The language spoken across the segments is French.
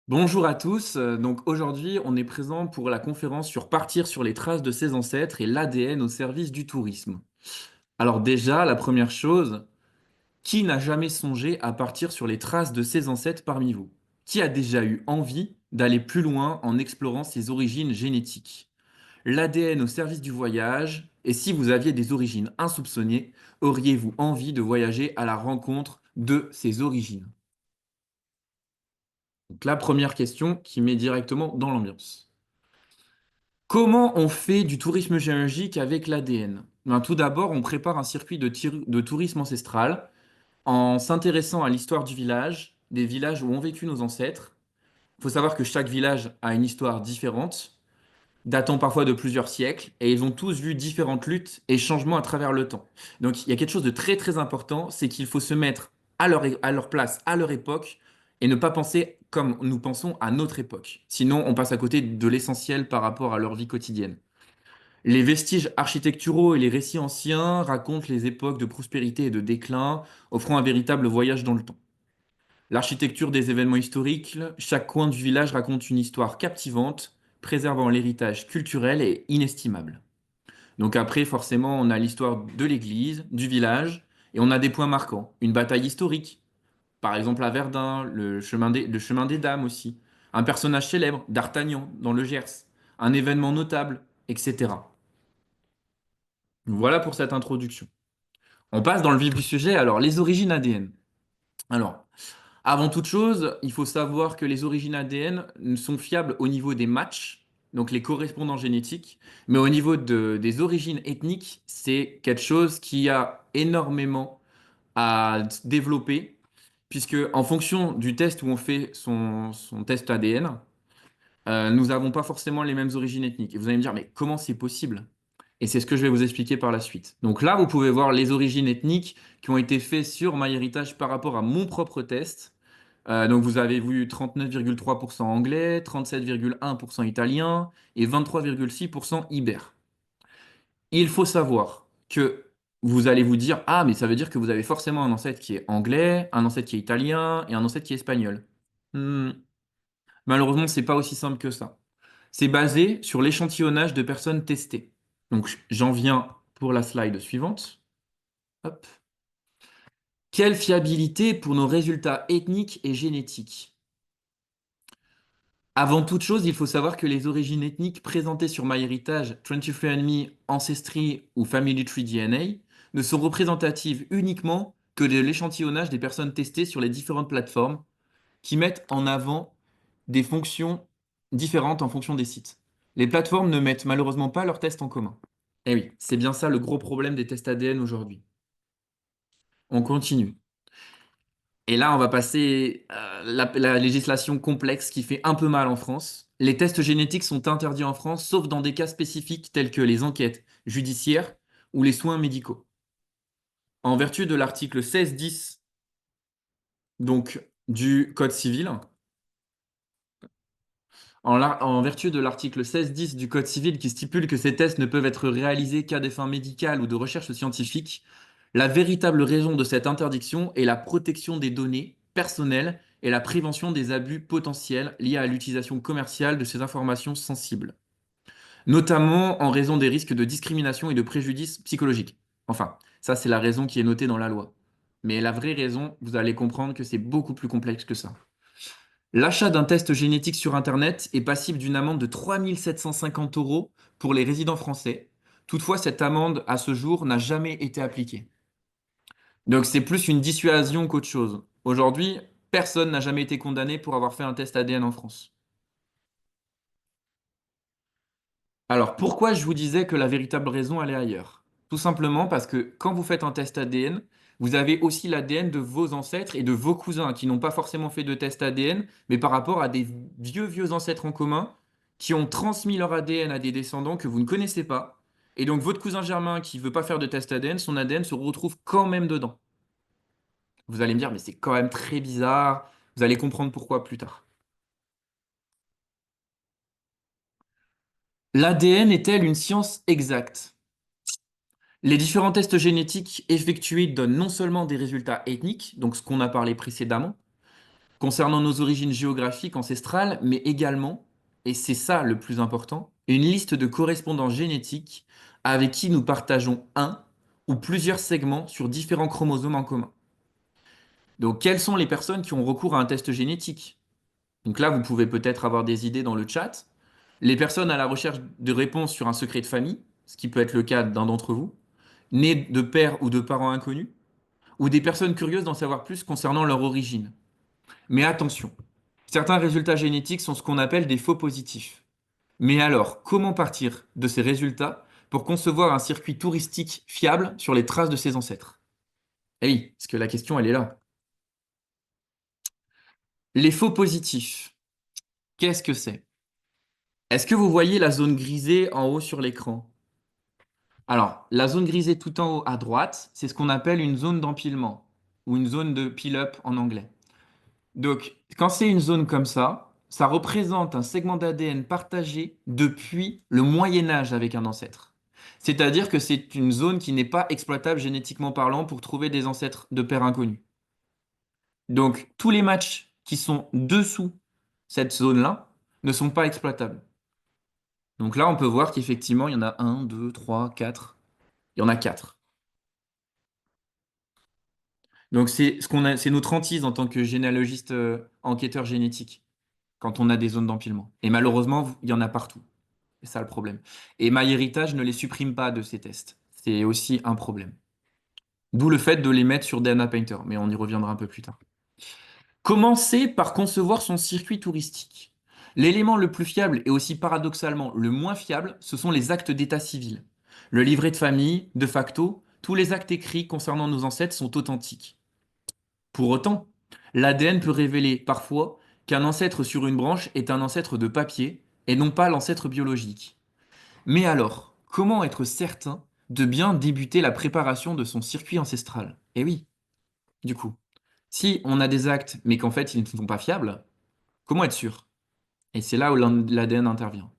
Bonjour à tous. Donc aujourd'hui, on est présent pour la conférence sur Partir sur les traces de ses ancêtres et l'ADN au service du tourisme. Alors déjà, la première chose, qui n'a jamais songé à partir sur les traces de ses ancêtres parmi vous? Qui a déjà eu envie d'aller plus loin en explorant ses origines génétiques? L'ADN au service du voyage, et si vous aviez des origines insoupçonnées, auriez-vous envie de voyager à la rencontre de ces origines? Donc la première question qui met directement dans l'ambiance. Comment on fait du tourisme géologique avec l'ADN? Ben, tout d'abord, on prépare un circuit de tourisme ancestral en s'intéressant à l'histoire du village, des villages où ont vécu nos ancêtres. Il faut savoir que chaque village a une histoire différente, datant parfois de plusieurs siècles, et ils ont tous vu différentes luttes et changements à travers le temps. Donc il y a quelque chose de très très important, c'est qu'il faut se mettre à leur place, à leur époque, et ne pas penser comme nous pensons à notre époque. Sinon, on passe à côté de l'essentiel par rapport à leur vie quotidienne. Les vestiges architecturaux et les récits anciens racontent les époques de prospérité et de déclin, offrant un véritable voyage dans le temps. L'architecture des événements historiques, chaque coin du village raconte une histoire captivante, préservant l'héritage culturel et inestimable. Donc après, forcément, on a l'histoire de l'église, du village, et on a des points marquants. Une bataille historique, par exemple à Verdun, le chemin des dames aussi. Un personnage célèbre, d'Artagnan, dans le Gers. Un événement notable, etc. Voilà pour cette introduction. On passe dans le vif du sujet. Alors, les origines ADN. Alors, avant toute chose, il faut savoir que les origines ADN sont fiables au niveau des matchs, donc les correspondants génétiques, mais au niveau des origines ethniques, c'est quelque chose qui a énormément à développer, puisque en fonction du test où on fait son test ADN, nous n'avons pas forcément les mêmes origines ethniques. Et vous allez me dire, mais comment c'est possible? Et c'est ce que je vais vous expliquer par la suite. Donc là, vous pouvez voir les origines ethniques qui ont été faites sur MyHeritage par rapport à mon propre test. Donc vous avez vu 39,3% anglais, 37,1% italien et 23,6% ibère. Il faut savoir que vous allez vous dire, ah, mais ça veut dire que vous avez forcément un ancêtre qui est anglais, un ancêtre qui est italien et un ancêtre qui est espagnol. Hmm, Malheureusement, c'est pas aussi simple que ça. C'est basé sur l'échantillonnage de personnes testées. Donc j'en viens pour la slide suivante. Hop. Quelle fiabilité pour nos résultats ethniques et génétiques? Avant toute chose, il faut savoir que les origines ethniques présentées sur MyHeritage, 23andMe, Ancestry ou Family Tree DNA ne sont représentatives uniquement que de l'échantillonnage des personnes testées sur les différentes plateformes qui mettent en avant des fonctions différentes en fonction des sites. Les plateformes ne mettent malheureusement pas leurs tests en commun. Eh oui, c'est bien ça le gros problème des tests ADN aujourd'hui. On continue. Et là, on va passer à la législation complexe qui fait un peu mal en France. Les tests génétiques sont interdits en France, sauf dans des cas spécifiques tels que les enquêtes judiciaires ou les soins médicaux. En vertu de l'article 1610 donc, du Code civil, en vertu de l'article 1610 du Code civil qui stipule que ces tests ne peuvent être réalisés qu'à des fins médicales ou de recherche scientifique, la véritable raison de cette interdiction est la protection des données personnelles et la prévention des abus potentiels liés à l'utilisation commerciale de ces informations sensibles, notamment en raison des risques de discrimination et de préjudice psychologique. Enfin, ça c'est la raison qui est notée dans la loi. Mais la vraie raison, vous allez comprendre que c'est beaucoup plus complexe que ça. L'achat d'un test génétique sur Internet est passible d'une amende de 3 750 euros pour les résidents français. Toutefois, cette amende, à ce jour, n'a jamais été appliquée. Donc c'est plus une dissuasion qu'autre chose. Aujourd'hui, personne n'a jamais été condamné pour avoir fait un test ADN en France. Alors pourquoi je vous disais que la véritable raison, elle est ailleurs? Tout simplement parce que quand vous faites un test ADN, vous avez aussi l'ADN de vos ancêtres et de vos cousins qui n'ont pas forcément fait de test ADN, mais par rapport à des vieux ancêtres en commun qui ont transmis leur ADN à des descendants que vous ne connaissez pas. Et donc votre cousin germain qui veut pas faire de test ADN, son ADN se retrouve quand même dedans. Vous allez me dire, mais c'est quand même très bizarre. Vous allez comprendre pourquoi plus tard. L'ADN est-elle une science exacte? Les différents tests génétiques effectués donnent non seulement des résultats ethniques, donc ce qu'on a parlé précédemment, concernant nos origines géographiques ancestrales, mais également, et c'est ça le plus important, une liste de correspondants génétiques avec qui nous partageons un ou plusieurs segments sur différents chromosomes en commun. Donc, quelles sont les personnes qui ont recours à un test génétique? Donc là, vous pouvez peut-être avoir des idées dans le chat. Les personnes à la recherche de réponses sur un secret de famille, ce qui peut être le cas d'un d'entre vous, nés de pères ou de parents inconnus, ou des personnes curieuses d'en savoir plus concernant leur origine. Mais attention, certains résultats génétiques sont ce qu'on appelle des faux positifs. Mais alors, comment partir de ces résultats pour concevoir un circuit touristique fiable sur les traces de ses ancêtres? Eh oui, parce que la question, elle est là. Les faux positifs, qu'est-ce que c'est? Est-ce que vous voyez la zone grisée en haut sur l'écran? Alors, la zone grisée tout en haut à droite, c'est ce qu'on appelle une zone d'empilement, ou une zone de pile-up en anglais. Donc, quand c'est une zone comme ça représente un segment d'ADN partagé depuis le Moyen Âge avec un ancêtre. C'est-à-dire que c'est une zone qui n'est pas exploitable génétiquement parlant pour trouver des ancêtres de pères inconnus. Donc, tous les matchs qui sont dessous cette zone-là ne sont pas exploitables. Donc là, on peut voir qu'effectivement, il y en a un, 2, 3, 4. Il y en a 4. Donc c'est ce qu'on a, c'est notre hantise en tant que généalogiste enquêteur génétique quand on a des zones d'empilement. Et malheureusement, il y en a partout. C'est ça le problème. Et MyHeritage ne les supprime pas de ces tests. C'est aussi un problème. D'où le fait de les mettre sur DNA Painter, mais on y reviendra un peu plus tard. Commencer par concevoir son circuit touristique. L'élément le plus fiable et aussi paradoxalement le moins fiable, ce sont les actes d'état civil. Le livret de famille, de facto, tous les actes écrits concernant nos ancêtres sont authentiques. Pour autant, l'ADN peut révéler parfois qu'un ancêtre sur une branche est un ancêtre de papier et non pas l'ancêtre biologique. Mais alors, comment être certain de bien débuter la préparation de son circuit ancestral? Eh oui, du coup, si on a des actes mais qu'en fait ils ne sont pas fiables, comment être sûr? Et c'est là où l'ADN intervient.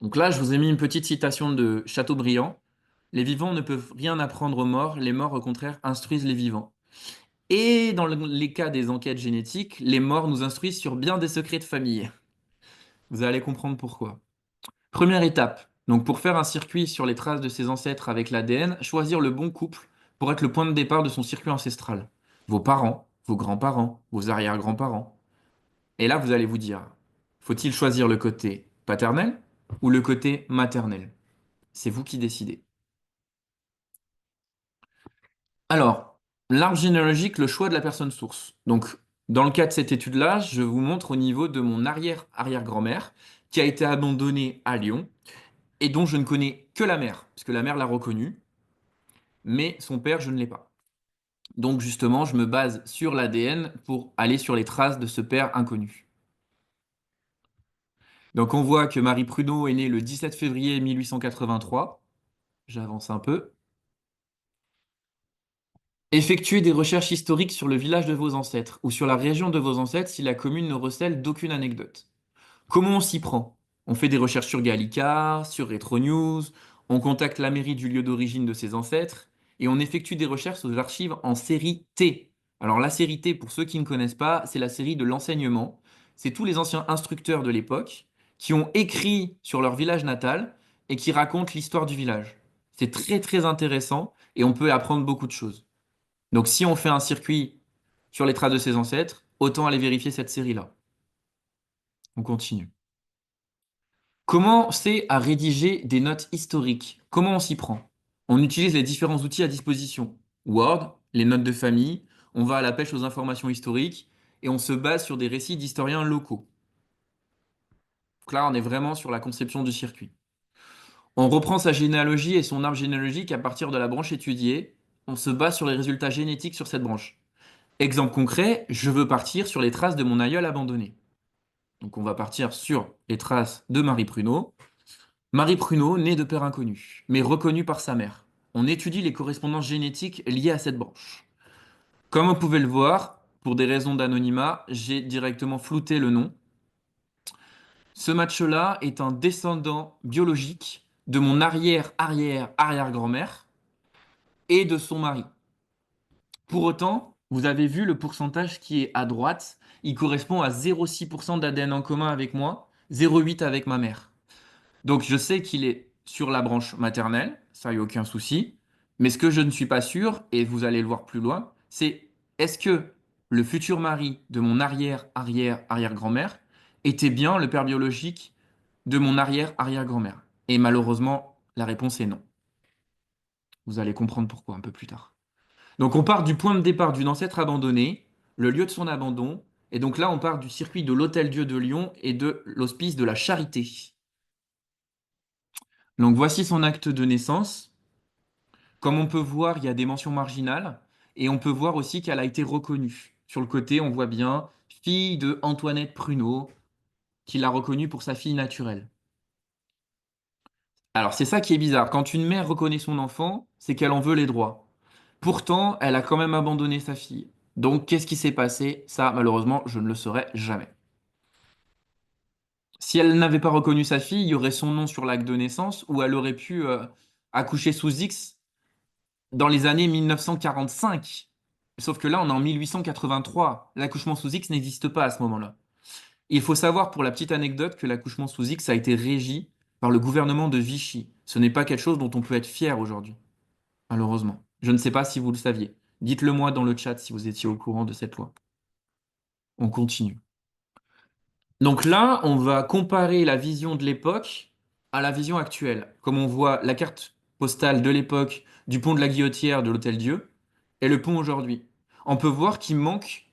Donc là, je vous ai mis une petite citation de Chateaubriand. Les vivants ne peuvent rien apprendre aux morts, les morts au contraire instruisent les vivants. Et dans les cas des enquêtes génétiques, les morts nous instruisent sur bien des secrets de famille. Vous allez comprendre pourquoi. Première étape, donc pour faire un circuit sur les traces de ses ancêtres avec l'ADN, choisir le bon couple pour être le point de départ de son circuit ancestral. Vos parents, vos grands-parents, vos arrière-grands-parents. Et là, vous allez vous dire, faut-il choisir le côté paternel ou le côté maternel? C'est vous qui décidez. Alors, l'arbre généalogique, le choix de la personne source. Donc, dans le cas de cette étude-là, je vous montre au niveau de mon arrière-arrière-grand-mère qui a été abandonnée à Lyon et dont je ne connais que la mère, puisque la mère l'a reconnue, mais son père, je ne l'ai pas. Donc, justement, je me base sur l'ADN pour aller sur les traces de ce père inconnu. Donc, on voit que Marie Pruneau est née le 17 février 1883. J'avance un peu. Effectuez des recherches historiques sur le village de vos ancêtres ou sur la région de vos ancêtres si la commune ne recèle d'aucune anecdote. Comment on s'y prend? On fait des recherches sur Gallica, sur Retro News, on contacte la mairie du lieu d'origine de ses ancêtres et on effectue des recherches aux archives en série T. Alors la série T, pour ceux qui ne connaissent pas, c'est la série de l'enseignement. C'est tous les anciens instructeurs de l'époque qui ont écrit sur leur village natal et qui racontent l'histoire du village. C'est très très intéressant et on peut apprendre beaucoup de choses. Donc si on fait un circuit sur les traces de ses ancêtres, autant aller vérifier cette série-là. On continue. Comment c'est à rédiger des notes historiques? Comment on s'y prend? On utilise les différents outils à disposition. Word, les notes de famille, on va à la pêche aux informations historiques et on se base sur des récits d'historiens locaux. Donc là, on est vraiment sur la conception du circuit. On reprend sa généalogie et son arbre généalogique à partir de la branche étudiée. On se base sur les résultats génétiques sur cette branche. Exemple concret, je veux partir sur les traces de mon aïeul abandonné. Donc on va partir sur les traces de Marie Pruneau. Marie Pruneau, née de père inconnu, mais reconnue par sa mère. On étudie les correspondances génétiques liées à cette branche. Comme vous pouvez le voir, pour des raisons d'anonymat, j'ai directement flouté le nom. Ce match-là est un descendant biologique de mon arrière-arrière-arrière-grand-mère et de son mari. Pour autant, Vous avez vu le pourcentage qui est à droite, il correspond à 0,6% d'ADN en commun avec moi, 0,8 avec ma mère. Donc je sais qu'il est sur la branche maternelle, ça y a aucun souci. Mais ce que je ne suis pas sûr, et vous allez le voir plus loin, c'est est-ce que le futur mari de mon arrière-arrière-arrière-grand-mère était bien le père biologique de mon arrière-arrière-grand-mère? Et malheureusement, la réponse est non. Vous allez comprendre pourquoi un peu plus tard. Donc on part du point de départ d'une ancêtre abandonnée, le lieu de son abandon, et donc là on part du circuit de l'Hôtel-Dieu de Lyon et de l'Hospice de la Charité. Donc voici son acte de naissance. Comme on peut voir, il y a des mentions marginales et on peut voir aussi qu'elle a été reconnue. Sur le côté, on voit bien fille de Antoinette Pruneau, qui l'a reconnue pour sa fille naturelle. Alors c'est ça qui est bizarre. Quand une mère reconnaît son enfant, c'est qu'elle en veut les droits. Pourtant, elle a quand même abandonné sa fille. Donc qu'est-ce qui s'est passé? Ça, malheureusement, je ne le saurai jamais. Si elle n'avait pas reconnu sa fille, il y aurait son nom sur l'acte de naissance ou elle aurait pu accoucher sous X dans les années 1945. Sauf que là, on est en 1883. L'accouchement sous X n'existe pas à ce moment-là. Il faut savoir, pour la petite anecdote, que l'accouchement sous X a été régi par le gouvernement de Vichy. Ce n'est pas quelque chose dont on peut être fier aujourd'hui, malheureusement. Je ne sais pas si vous le saviez. Dites-le moi dans le chat si vous étiez au courant de cette loi. On continue. Donc là, on va comparer la vision de l'époque à la vision actuelle. Comme on voit la carte postale de l'époque du pont de la Guillotière de l'Hôtel-Dieu et le pont aujourd'hui. On peut voir qu'il manque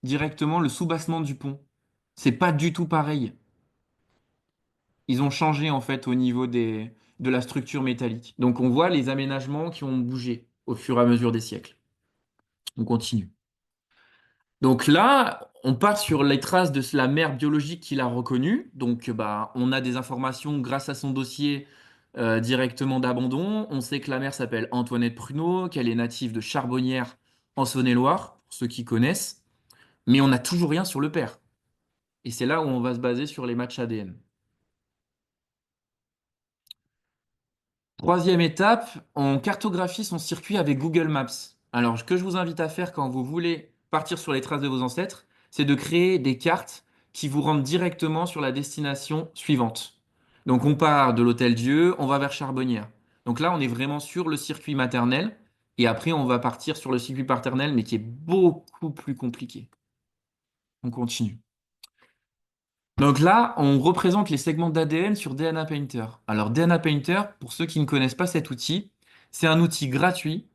directement le soubassement du pont. C'est pas du tout pareil. Ils ont changé en fait au niveau de la structure métallique. Donc on voit les aménagements qui ont bougé au fur et à mesure des siècles. On continue. Donc là, on part sur les traces de la mère biologique qu'il a reconnue. Donc bah, on a des informations grâce à son dossier directement d'abandon. On sait que la mère s'appelle Antoinette Pruneau, qu'elle est native de Charbonnières en Saône-et-Loire, pour ceux qui connaissent. Mais on n'a toujours rien sur le père. Et c'est là où on va se baser sur les matchs ADN. Troisième étape, on cartographie son circuit avec Google Maps. Alors, ce que je vous invite à faire quand vous voulez partir sur les traces de vos ancêtres, c'est de créer des cartes qui vous rendent directement sur la destination suivante. Donc, on part de l'Hôtel Dieu, on va vers Charbonnières. Donc là, on est vraiment sur le circuit maternel. Et après, on va partir sur le circuit paternel, mais qui est beaucoup plus compliqué. On continue. Donc là, on représente les segments d'ADN sur DNA Painter. Alors DNA Painter, pour ceux qui ne connaissent pas cet outil, c'est un outil gratuit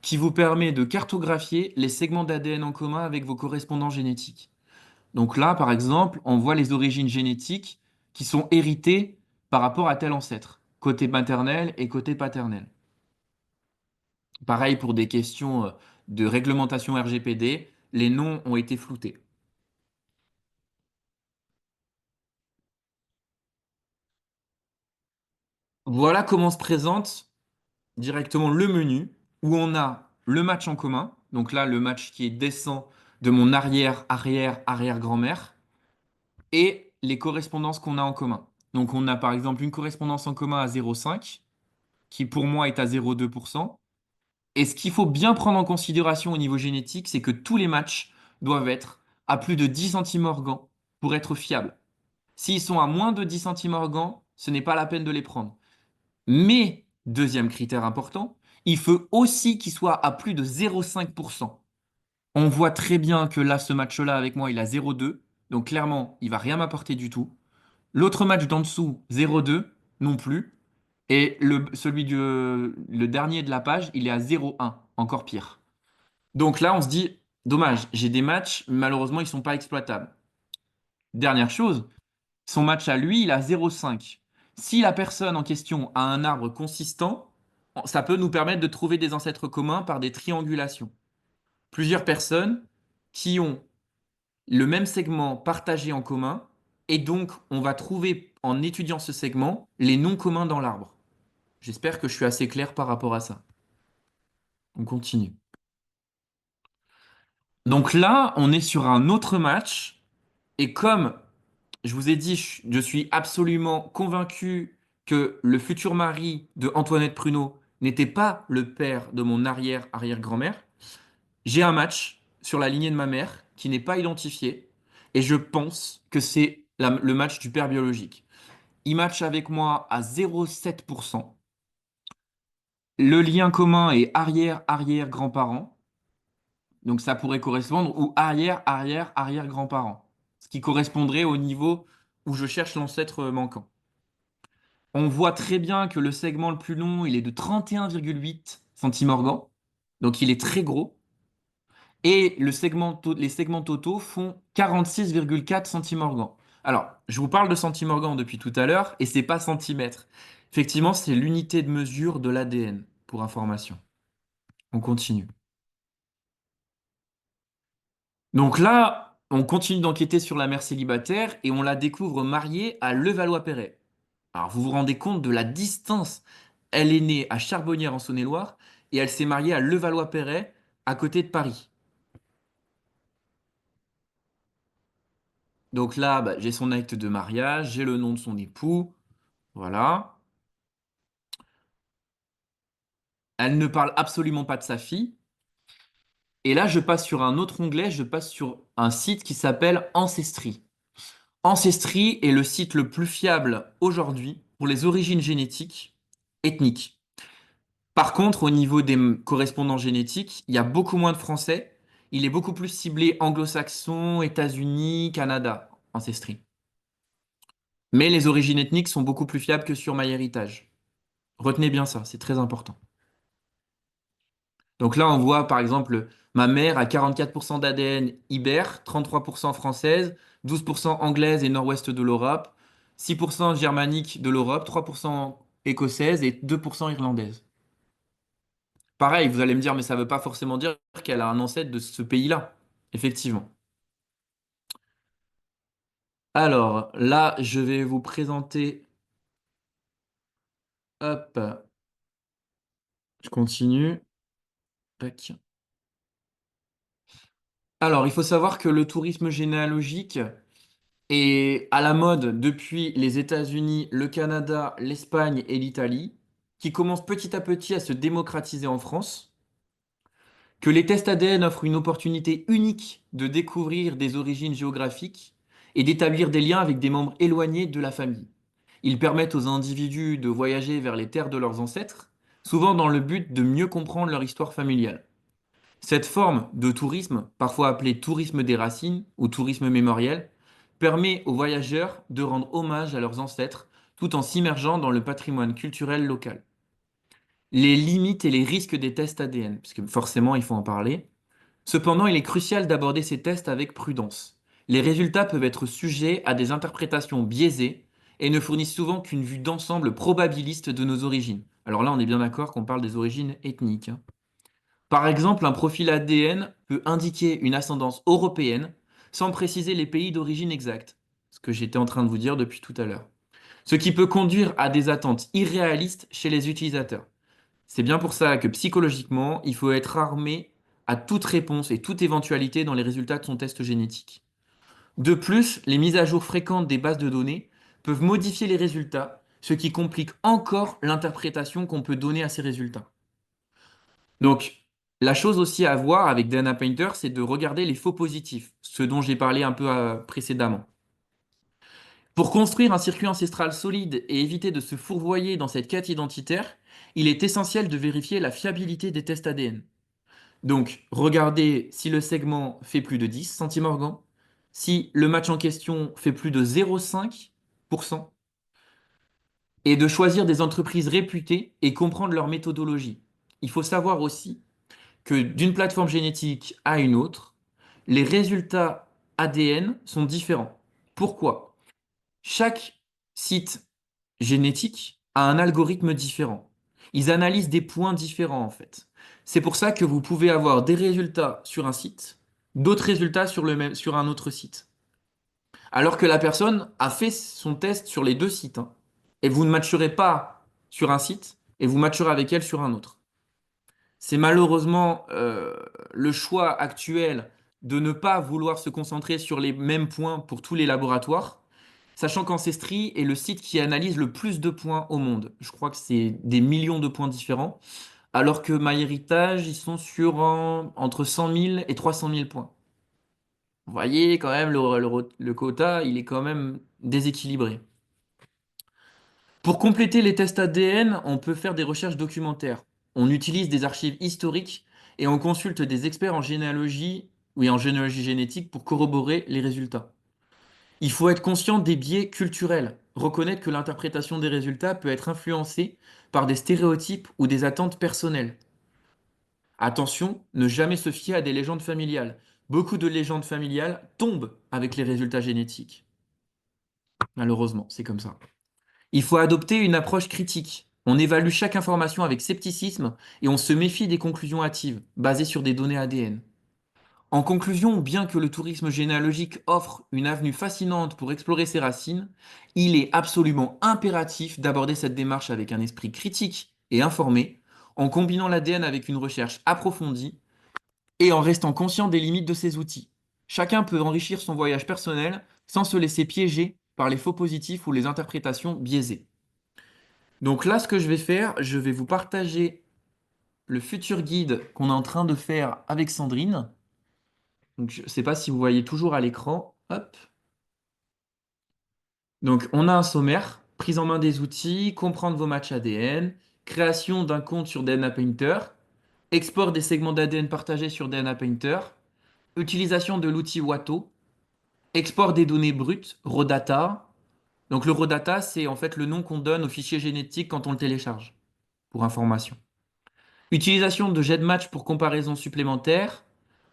qui vous permet de cartographier les segments d'ADN en commun avec vos correspondants génétiques. Donc là, par exemple, on voit les origines génétiques qui sont héritées par rapport à tel ancêtre, côté maternel et côté paternel. Pareil pour des questions de réglementation RGPD, les noms ont été floutés. Voilà comment se présente directement le menu où on a le match en commun. Donc là, le match qui est descend de mon arrière-arrière-arrière-grand-mère et les correspondances qu'on a en commun. Donc on a par exemple une correspondance en commun à 0,5 qui pour moi est à 0,2%. Et ce qu'il faut bien prendre en considération au niveau génétique, c'est que tous les matchs doivent être à plus de 10 centimorgans pour être fiables. S'ils sont à moins de 10 centimorgans, ce n'est pas la peine de les prendre. Mais, deuxième critère important, il faut aussi qu'il soit à plus de 0,5%. On voit très bien que là, ce match-là, avec moi, il a 0,2. Donc clairement, il va rien m'apporter du tout. L'autre match d'en dessous, 0,2 non plus. Et le dernier de la page, il est à 0,1, encore pire. Donc là, on se dit, dommage, j'ai des matchs, malheureusement, ils ne sont pas exploitables. Dernière chose, son match à lui, il a 0,5. Si la personne en question a un arbre consistant, ça peut nous permettre de trouver des ancêtres communs par des triangulations. Plusieurs personnes qui ont le même segment partagé en commun, et donc on va trouver en étudiant ce segment les noms communs dans l'arbre. J'espère que je suis assez clair par rapport à ça. On continue. Donc là, on est sur un autre match, et comme je vous ai dit, je suis absolument convaincu que le futur mari de Antoinette Pruneau n'était pas le père de mon arrière-arrière-grand-mère. J'ai un match sur la lignée de ma mère qui n'est pas identifié et je pense que c'est le match du père biologique. Il match avec moi à 0,7%. Le lien commun est arrière-arrière-grands-parents. Donc ça pourrait correspondre ou arrière-arrière-arrière-grands-parents. Ce qui correspondrait au niveau où je cherche l'ancêtre manquant. On voit très bien que le segment le plus long, il est de 31,8 centimorgans. Donc il est très gros. Et les segments totaux font 46,4 centimorgans. Alors, je vous parle de centimorgans depuis tout à l'heure, et c'est pas centimètres. Effectivement, c'est l'unité de mesure de l'ADN, pour information. On continue. Donc là, on continue d'enquêter sur la mère célibataire, et on la découvre mariée à Levallois-Perret. Alors, vous vous rendez compte de la distance? Elle est née à Charbonnières en Saône-et-Loire, et elle s'est mariée à Levallois-Perret, à côté de Paris. Donc là, bah, j'ai son acte de mariage, j'ai le nom de son époux, voilà. Elle ne parle absolument pas de sa fille. Et là, je passe sur un autre onglet, je passe sur un site qui s'appelle Ancestry. Ancestry est le site le plus fiable aujourd'hui pour les origines génétiques ethniques. Par contre, au niveau des correspondants génétiques, il y a beaucoup moins de Français. Il est beaucoup plus ciblé anglo-saxon, États-Unis, Canada, Ancestry. Mais les origines ethniques sont beaucoup plus fiables que sur MyHeritage. Retenez bien ça, c'est très important. Donc là, on voit par exemple ma mère a 44% d'ADN ibère, 33% française, 12% anglaise et nord-ouest de l'Europe, 6% germanique de l'Europe, 3% écossaise et 2% irlandaise. Pareil, vous allez me dire, mais ça ne veut pas forcément dire qu'elle a un ancêtre de ce pays-là. Effectivement. Alors là, je vais vous présenter. Hop, je continue. Tac. Alors, il faut savoir que le tourisme généalogique est à la mode depuis les États-Unis, le Canada, l'Espagne et l'Italie, qui commence petit à petit à se démocratiser en France, que les tests ADN offrent une opportunité unique de découvrir des origines géographiques et d'établir des liens avec des membres éloignés de la famille. Ils permettent aux individus de voyager vers les terres de leurs ancêtres, souvent dans le but de mieux comprendre leur histoire familiale. Cette forme de tourisme, parfois appelée tourisme des racines ou tourisme mémoriel, permet aux voyageurs de rendre hommage à leurs ancêtres tout en s'immergeant dans le patrimoine culturel local. Les limites et les risques des tests ADN, parce que forcément il faut en parler. Cependant, il est crucial d'aborder ces tests avec prudence. Les résultats peuvent être sujets à des interprétations biaisées et ne fournissent souvent qu'une vue d'ensemble probabiliste de nos origines. Alors là, on est bien d'accord qu'on parle des origines ethniques, hein. Par exemple, un profil ADN peut indiquer une ascendance européenne sans préciser les pays d'origine exacts, ce que j'étais en train de vous dire depuis tout à l'heure. Ce qui peut conduire à des attentes irréalistes chez les utilisateurs. C'est bien pour ça que psychologiquement, il faut être armé à toute réponse et toute éventualité dans les résultats de son test génétique. De plus, les mises à jour fréquentes des bases de données peuvent modifier les résultats, ce qui complique encore l'interprétation qu'on peut donner à ces résultats. Donc, la chose aussi à voir avec DNA Painter, c'est de regarder les faux positifs, ce dont j'ai parlé un peu précédemment. Pour construire un circuit ancestral solide et éviter de se fourvoyer dans cette quête identitaire, il est essentiel de vérifier la fiabilité des tests ADN. Donc, regardez si le segment fait plus de 10 centimorgans, si le match en question fait plus de 0,5%, et de choisir des entreprises réputées et comprendre leur méthodologie. Il faut savoir aussi que d'une plateforme génétique à une autre, les résultats ADN sont différents. Pourquoi? Chaque site génétique a un algorithme différent. Ils analysent des points différents en fait. C'est pour ça que vous pouvez avoir des résultats sur un site, d'autres résultats sur un autre site. Alors que la personne a fait son test sur les deux sites, hein. Et vous ne matcherez pas sur un site et vous matcherez avec elle sur un autre. C'est malheureusement le choix actuel de ne pas vouloir se concentrer sur les mêmes points pour tous les laboratoires, sachant qu'Ancestry est le site qui analyse le plus de points au monde. Je crois que c'est des millions de points différents. alors que MyHeritage, ils sont sur entre 100 000 et 300 000 points. Vous voyez, quand même, le quota, il est quand même déséquilibré. Pour compléter les tests ADN, on peut faire des recherches documentaires. On utilise des archives historiques et on consulte des experts en généalogie ou en généalogie génétique pour corroborer les résultats. Il faut être conscient des biais culturels, reconnaître que l'interprétation des résultats peut être influencée par des stéréotypes ou des attentes personnelles. Attention, ne jamais se fier à des légendes familiales. Beaucoup de légendes familiales tombent avec les résultats génétiques. Malheureusement, c'est comme ça. Il faut adopter une approche critique. On évalue chaque information avec scepticisme et on se méfie des conclusions hâtives, basées sur des données ADN. En conclusion, bien que le tourisme généalogique offre une avenue fascinante pour explorer ses racines, il est absolument impératif d'aborder cette démarche avec un esprit critique et informé, en combinant l'ADN avec une recherche approfondie et en restant conscient des limites de ces outils. Chacun peut enrichir son voyage personnel sans se laisser piéger par les faux positifs ou les interprétations biaisées. Donc là, ce que je vais faire, je vais vous partager le futur guide qu'on est en train de faire avec Sandrine. Donc je ne sais pas si vous voyez toujours à l'écran. Hop. Donc on a un sommaire, prise en main des outils, comprendre vos matchs ADN, création d'un compte sur DNA Painter, export des segments d'ADN partagés sur DNA Painter, utilisation de l'outil Watto, export des données brutes, raw data. Donc le raw data, c'est en fait le nom qu'on donne au fichier génétique quand on le télécharge, pour information. Utilisation de GEDmatch pour comparaison supplémentaire,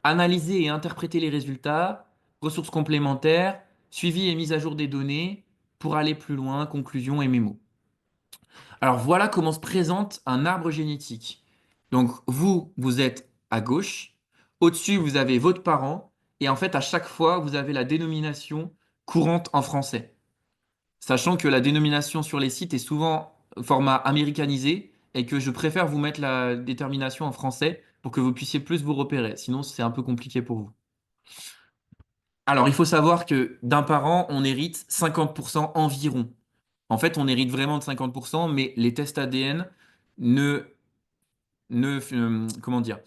analyser et interpréter les résultats, ressources complémentaires, suivi et mise à jour des données, pour aller plus loin, conclusion et mémo. Alors voilà comment se présente un arbre génétique. Donc vous êtes à gauche, au-dessus vous avez votre parent, et en fait à chaque fois vous avez la dénomination courante en français. Sachant que la dénomination sur les sites est souvent au format américanisé et que je préfère vous mettre la détermination en français pour que vous puissiez plus vous repérer. Sinon, c'est un peu compliqué pour vous. Alors, il faut savoir que d'un parent, on hérite 50% environ. En fait, on hérite vraiment de 50%, mais les tests ADN ne, comment dire,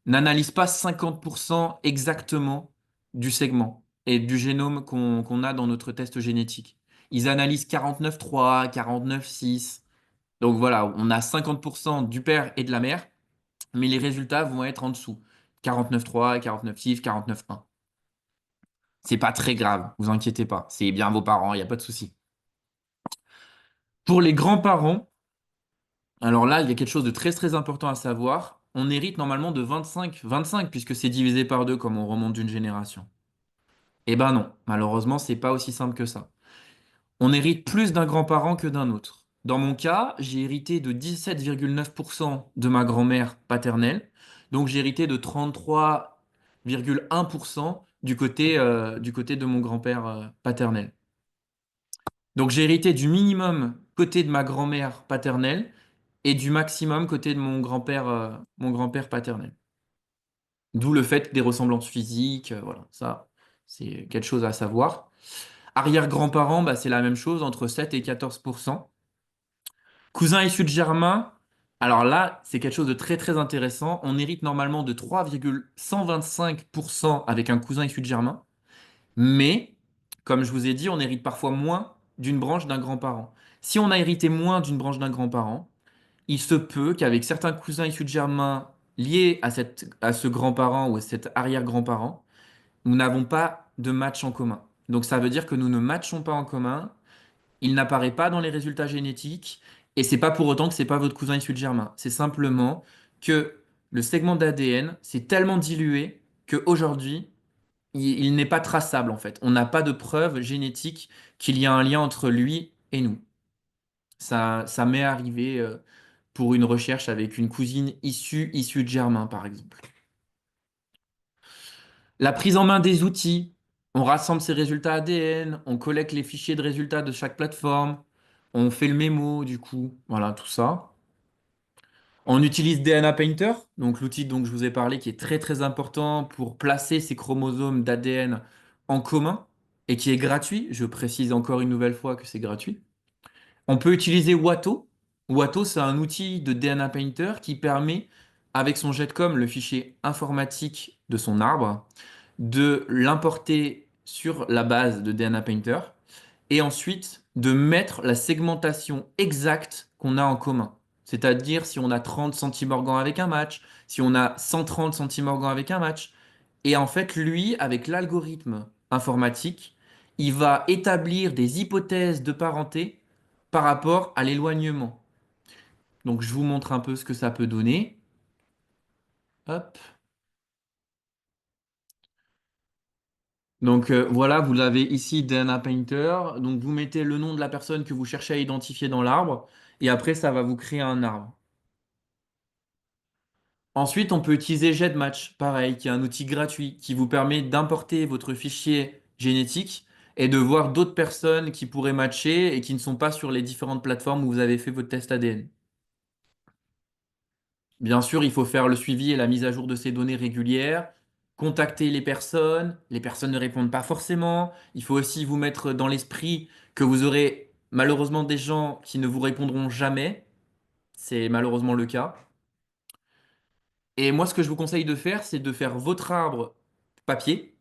n'analysent pas 50% exactement du segment et du génome qu'on a dans notre test génétique. Ils analysent 49,3, 49,6. Donc voilà, on a 50% du père et de la mère, mais les résultats vont être en dessous. 49,3, 49,6, 49,1. C'est pas très grave, vous inquiétez pas. C'est bien vos parents, il n'y a pas de souci. Pour les grands-parents, alors là, il y a quelque chose de très très important à savoir. On hérite normalement de 25, puisque c'est divisé par deux comme on remonte d'une génération. Eh ben non, malheureusement, c'est pas aussi simple que ça. On hérite plus d'un grand-parent que d'un autre. Dans mon cas, j'ai hérité de 17,9% de ma grand-mère paternelle, donc j'ai hérité de 33,1% du côté de mon grand-père paternel. Donc j'ai hérité du minimum côté de ma grand-mère paternelle et du maximum côté de mon grand-père paternel. D'où le fait des ressemblances physiques, voilà, ça, c'est quelque chose à savoir. Arrière-grands-parents, bah, c'est la même chose, entre 7 et 14%. Cousins issus de germain, alors là, c'est quelque chose de très très intéressant. On hérite normalement de 3,125% avec un cousin issu de germain, mais comme je vous ai dit, on hérite parfois moins d'une branche d'un grand-parent. Si on a hérité moins d'une branche d'un grand-parent, il se peut qu'avec certains cousins issus de germain liés à ce grand-parent ou à cet arrière-grand-parent, nous n'avons pas de match en commun. Donc ça veut dire que nous ne matchons pas en commun, il n'apparaît pas dans les résultats génétiques, et c'est pas pour autant que c'est pas votre cousin issu de germain. C'est simplement que le segment d'ADN s'est tellement dilué qu'aujourd'hui, il n'est pas traçable en fait. On n'a pas de preuve génétique qu'il y a un lien entre lui et nous. Ça m'est arrivé pour une recherche avec une cousine issue de germain, par exemple. La prise en main des outils. On rassemble ces résultats ADN, on collecte les fichiers de résultats de chaque plateforme, on fait le mémo, du coup, voilà, tout ça. On utilise DNA Painter, donc l'outil dont je vous ai parlé, qui est très très important pour placer ces chromosomes d'ADN en commun et qui est gratuit. Je précise encore une nouvelle fois que c'est gratuit. On peut utiliser Watto. Watto, c'est un outil de DNA Painter qui permet, avec son jetcom, le fichier informatique de son arbre, de l'importer sur la base de DNA Painter et ensuite de mettre la segmentation exacte qu'on a en commun. C'est-à-dire si on a 30 centimorgans avec un match, si on a 130 centimorgans avec un match. Et en fait, lui, avec l'algorithme informatique, il va établir des hypothèses de parenté par rapport à l'éloignement. Donc, je vous montre un peu ce que ça peut donner. Hop. Donc, voilà, vous l'avez ici, DNA Painter. Donc, vous mettez le nom de la personne que vous cherchez à identifier dans l'arbre. Et après, ça va vous créer un arbre. Ensuite, on peut utiliser GEDmatch, pareil, qui est un outil gratuit qui vous permet d'importer votre fichier génétique et de voir d'autres personnes qui pourraient matcher et qui ne sont pas sur les différentes plateformes où vous avez fait votre test ADN. Bien sûr, il faut faire le suivi et la mise à jour de ces données régulières, contacter les personnes ne répondent pas forcément. Il faut aussi vous mettre dans l'esprit que vous aurez malheureusement des gens qui ne vous répondront jamais. C'est malheureusement le cas. Et moi, ce que je vous conseille de faire, c'est de faire votre arbre papier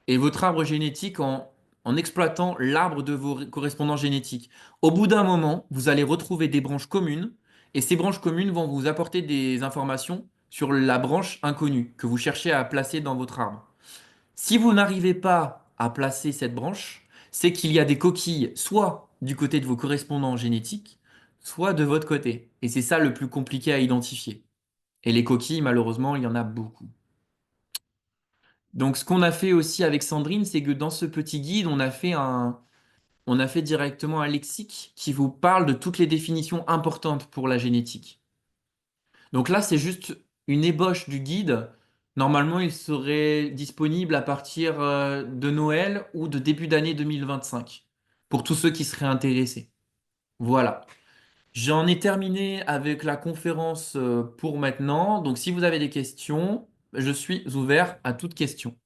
et votre arbre génétique en exploitant l'arbre de vos correspondants génétiques. Au bout d'un moment, vous allez retrouver des branches communes et ces branches communes vont vous apporter des informations sur la branche inconnue que vous cherchez à placer dans votre arbre. Si vous n'arrivez pas à placer cette branche, c'est qu'il y a des coquilles soit du côté de vos correspondants génétiques, soit de votre côté. Et c'est ça le plus compliqué à identifier. Et les coquilles, malheureusement, il y en a beaucoup. Donc, ce qu'on a fait aussi avec Sandrine, c'est que dans ce petit guide, on a fait directement un lexique qui vous parle de toutes les définitions importantes pour la génétique. Donc là, c'est juste une ébauche du guide. Normalement, il serait disponible à partir de Noël ou de début d'année 2025 pour tous ceux qui seraient intéressés. Voilà. J'en ai terminé avec la conférence pour maintenant. Donc, si vous avez des questions, je suis ouvert à toute question.